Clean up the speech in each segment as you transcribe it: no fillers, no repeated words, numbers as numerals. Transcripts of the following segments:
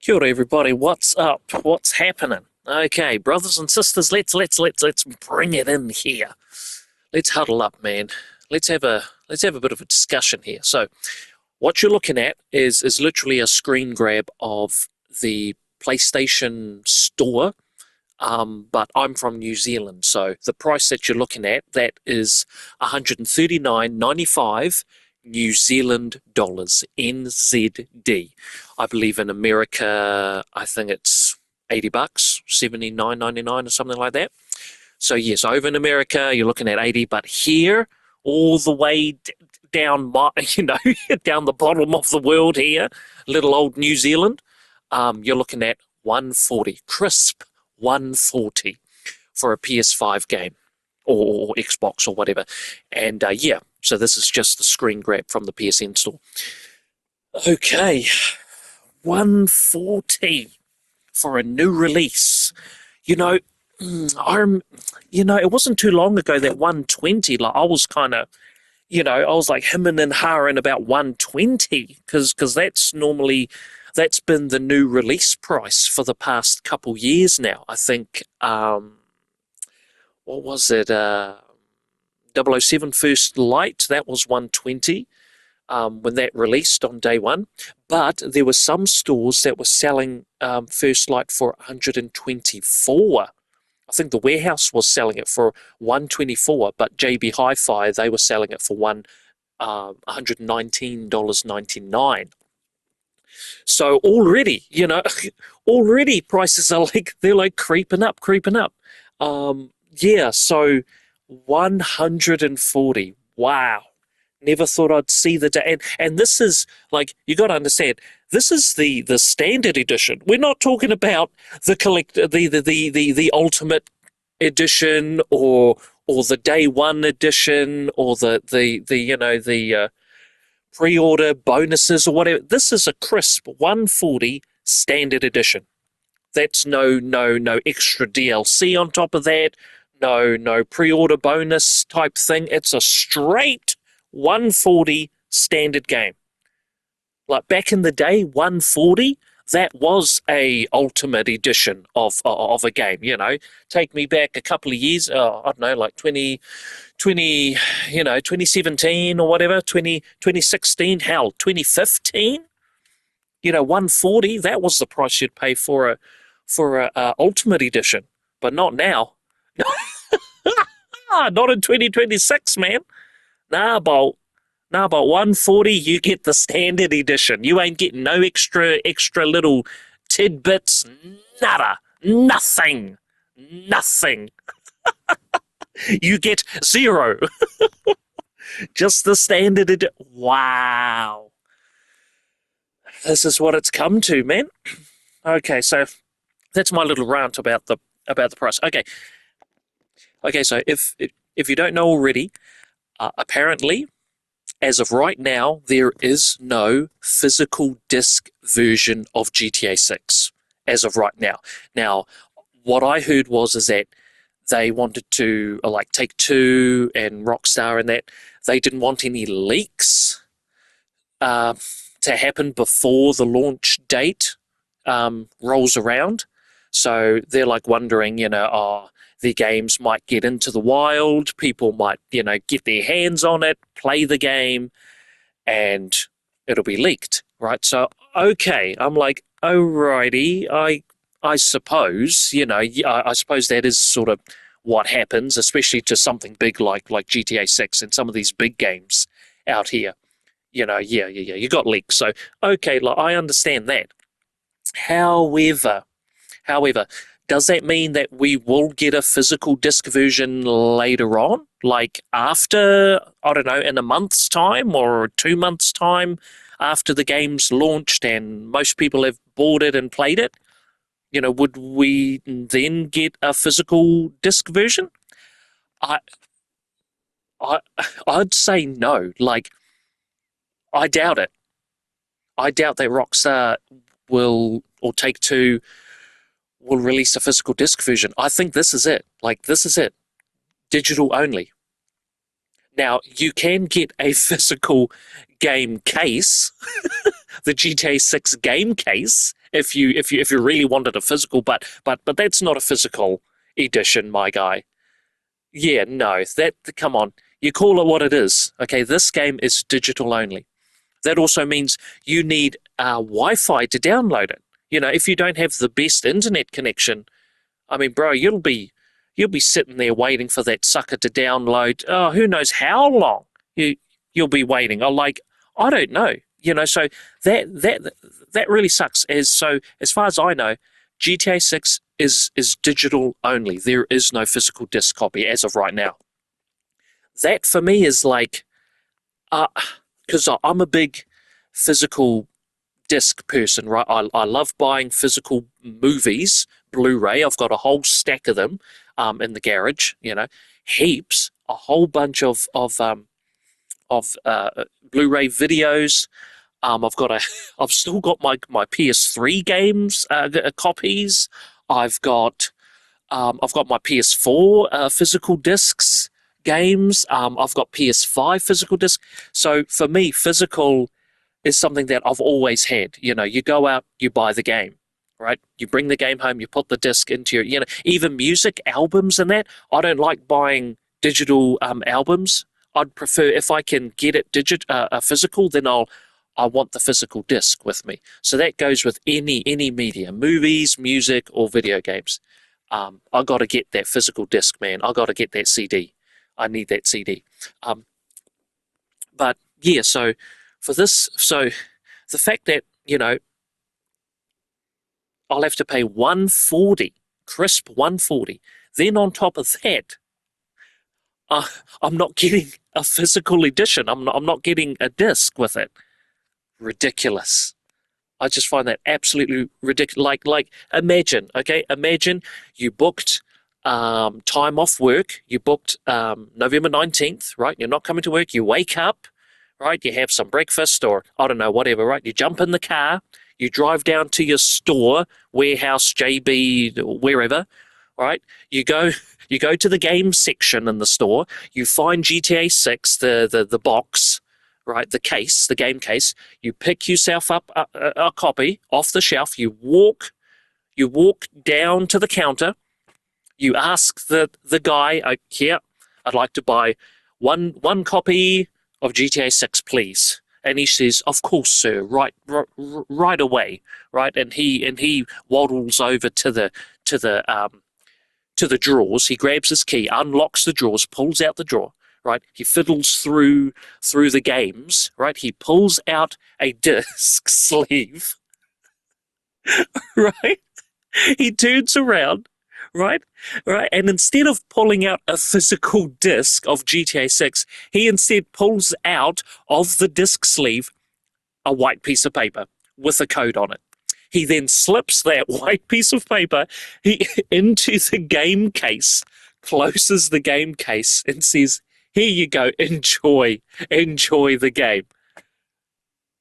Kia ora, everybody. What's up? What's happening? Okay, brothers and sisters, let's bring it in here. Let's huddle up, man. Let's have a bit of a discussion here. So, what you're looking at is literally a screen grab of the PlayStation Store. But I'm from New Zealand, so the price that you're looking at that is 139.95 New Zealand dollars, NZD. I believe in America, I think it's $80, 79.99 or something like that. So yes, over in America, you're looking at 80, but here, all the way down, down the bottom of the world here, little old New Zealand, you're looking at 140, crisp 140 for a PS5 game or Xbox or whatever. And yeah, so this is just the screen grab from the PSN store. Okay, 140 for a new release. You know, I'm, it wasn't too long ago that 120. Like I was kind of, I was like hemming and hawing about 120 because that's been the new release price for the past couple years now. I think what was it? 007 First Light, that was 120 when that released on day one. But there were some stores that were selling First Light for 124. I think the warehouse was selling it for 124, but JB Hi-Fi, they were selling it for $119.99. So already, already prices are they're like creeping up, creeping up. Yeah, so 140. Wow. Never thought I'd see the day. And this is like, you got to understand, this is the standard edition. We're not talking about the ultimate edition or the day one edition or the pre-order bonuses or whatever. This is a crisp 140 standard edition. That's no extra DLC on top of that. No pre-order bonus type thing. It's a straight 140 standard game. Like back in the day, 140, that was a ultimate edition of a game. Take me back a couple of years. I don't know, like 2017 or whatever, 2016, hell, 2015. 140. That was the price you'd pay for a ultimate edition, but not now. Not in 2026, man. Nah, about 140, you get the standard edition. You ain't getting no extra little tidbits. Nada. Nothing. You get zero. Just the standard edition. Wow. This is what it's come to, man. Okay, so that's my little rant about the price. Okay. So if you don't know already, apparently, as of right now, there is no physical disc version of GTA 6 as of right now. Now, what I heard is that they wanted to, like Take-Two and Rockstar and that, they didn't want any leaks to happen before the launch date rolls around. So they're like wondering, the games might get into the wild, people might, get their hands on it, play the game, and it'll be leaked, right? So, okay, I'm like, alrighty, I suppose, I suppose that is sort of what happens, especially to something big like GTA 6 and some of these big games out here. Yeah, you got leaks. So, okay, like, I understand that. However, does that mean that we will get a physical disc version later on? Like after, I don't know, in a month's time or 2 months' time after the game's launched and most people have bought it and played it? Would we then get a physical disc version? I, I'd say no. Like, I doubt it. I doubt that Rockstar will, or Take-Two will release a physical disc version. I think this is it. Like, this is it. Digital only. Now, you can get a physical game case. the GTA 6 game case if you really wanted a physical, but that's not a physical edition, my guy. Yeah, no, that come on, you call it what it is. Okay, this game is digital only. That also means you need Wi-Fi to download it. If you don't have the best internet connection, I mean, bro, you'll be sitting there waiting for that sucker to download. Oh, who knows how long you you'll be waiting? Or like, I don't know. So that really sucks. As far as I know, GTA 6 is digital only. There is no physical disc copy as of right now. That for me is like, because I'm a big physical disc person, right? I love buying physical movies, Blu-ray. I've got a whole stack of them in the garage. Heaps, a whole bunch of Blu-ray videos. I've got a, I've still got my PS3 games copies. I've got I've got my PS4 physical discs games. I've got PS5 physical discs. So for me, physical is something that I've always had. You go out, you buy the game, right? You bring the game home, you put the disc into even music albums and that. I don't like buying digital albums. I'd prefer if I can get it physical, then I want the physical disc with me. So that goes with any media, movies, music, or video games. I got to get that physical disc, man. I got to get that CD. I need that CD. Um, but yeah, so for this, so the fact that I'll have to pay 140, crisp 140. Then on top of that, uh, I'm not getting a physical edition. I'm not getting a disc with it. Ridiculous. I just find that absolutely ridiculous. Like imagine, okay, imagine you booked time off work. You booked November 19th, right? You're not coming to work. You wake up, right? You have some breakfast or I don't know, whatever, right? You jump in the car. You drive down to your store, warehouse, JB, wherever, right? You go, you go to the game section in the store. You find GTA 6, the box, right? The case, the game case. You pick yourself up a copy off the shelf. You walk down to the counter. You ask the guy, yeah, I'd like to buy one copy of GTA 6, please. And he says, "Of course, sir, right away, right." And he waddles over to the drawers. He grabs his key, unlocks the drawers, pulls out the drawer. Right, he fiddles through the games. Right, he pulls out a disc sleeve. Right, he turns around. Right, right, and instead of pulling out a physical disc of GTA 6, he instead pulls out of the disc sleeve a white piece of paper with a code on it. He then slips that white piece of paper into the game case, closes the game case, and says, "Here you go, enjoy the game."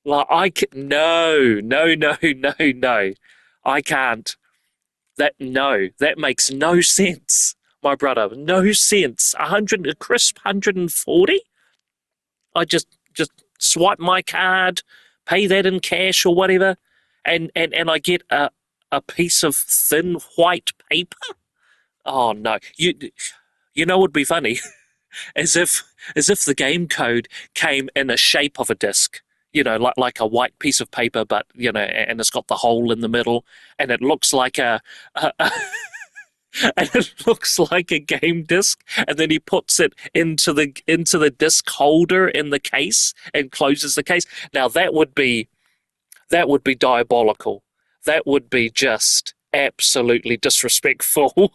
Like no, no, no, no, no, I can't. That makes no sense, my brother. No sense. A crisp 140. I just swipe my card, pay that in cash or whatever, and I get a piece of thin white paper. Oh no, you know what would be funny? As if the game code came in a shape of a disc. Like a white piece of paper, but and it's got the hole in the middle, and it looks like a and it looks like a game disc, and then he puts it into the disc holder in the case and closes the case. Now that would be diabolical. That would be just absolutely disrespectful.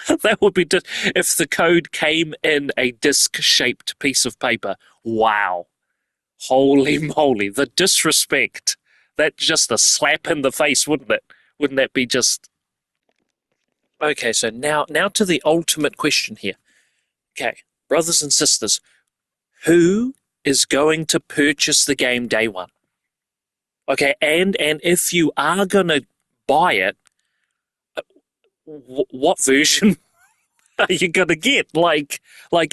That would be if the code came in a disc-shaped piece of paper. Wow, holy moly, the disrespect! That's just a slap in the face, wouldn't it? Wouldn't that be just okay? So now to the ultimate question here. Okay, brothers and sisters, who is going to purchase the game day one? Okay, and if you are gonna buy it, what version are you gonna get? Like,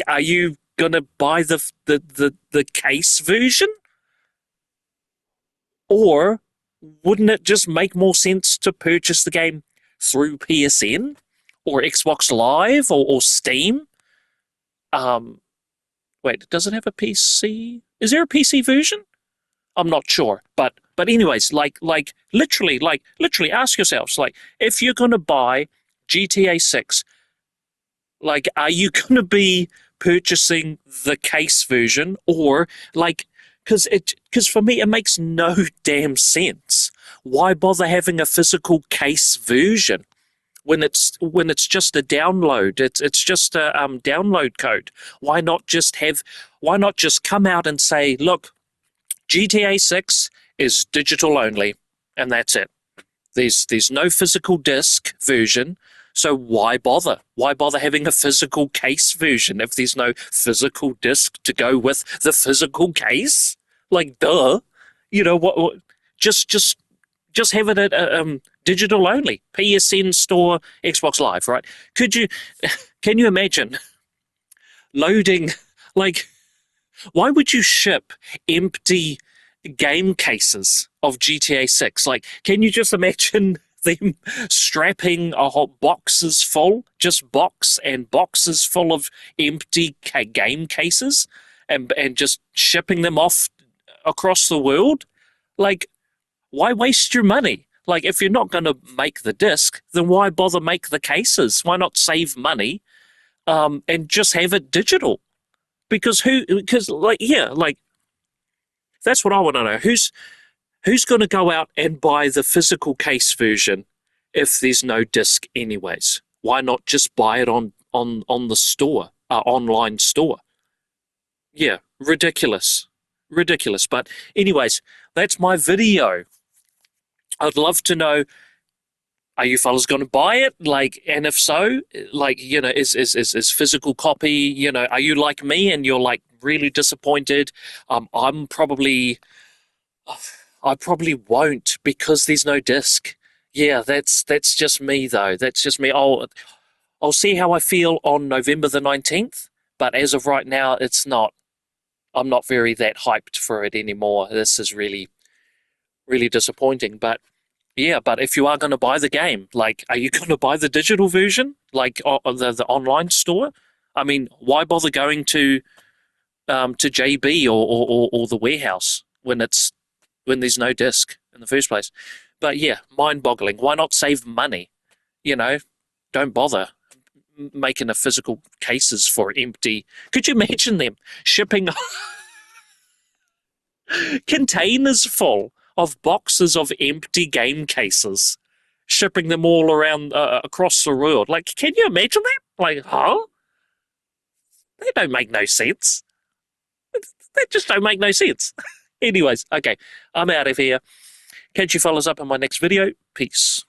are you gonna buy the case version? Or wouldn't it just make more sense to purchase the game through PSN or Xbox Live or Steam? Um, Wait, does it have a PC? Is there a PC version? I'm not sure, but anyways, literally, ask yourselves, like, if you're gonna buy GTA 6, like, are you gonna be purchasing the case version or like, because for me it makes no damn sense. Why bother having a physical case version when it's just a download? It's just a download code. Why not just have? Why not just come out and say, look, GTA 6 is digital only, and that's it. There's no physical disc version, so why bother? Why bother having a physical case version if there's no physical disc to go with the physical case? Like, duh. You know what? Just have it at digital only. PSN store, Xbox Live, right? Could you? Can you imagine loading like why would you ship empty game cases of GTA 6? Like, can you just imagine them strapping a whole boxes full, just box and boxes full of empty game cases, and just shipping them off across the world? Like, why waste your money? Like, if you're not going to make the disc, then why bother make the cases? Why not save money and just have it digital? Because like, yeah, like, that's what I want to know. Who's going to go out and buy the physical case version if there's no disc anyways? Why not just buy it on the store, online store? Yeah, ridiculous. But anyways, that's my video. I'd love to know, are you fellas going to buy it? Like, and if so, like, is physical copy, are you like me and you're like really disappointed? I'm probably, I probably won't because there's no disc. Yeah, that's just me though. That's just me. I'll see how I feel on November the 19th, but as of right now, it's not. I'm not very that hyped for it anymore. This is really disappointing. But yeah, but if you are going to buy the game, like, are you going to buy the digital version, like the online store? I mean, why bother going to JB or the warehouse when there's no disc in the first place? But yeah, mind-boggling. Why not save money? You know, don't bother making a physical cases for empty. Could you imagine them shipping containers full of boxes of empty game cases, shipping them all around across the world? Like, can you imagine that? Like, huh? They don't make no sense. They just don't make no sense. Anyways, okay, I'm out of here. Catch you fellas up in my next video. Peace.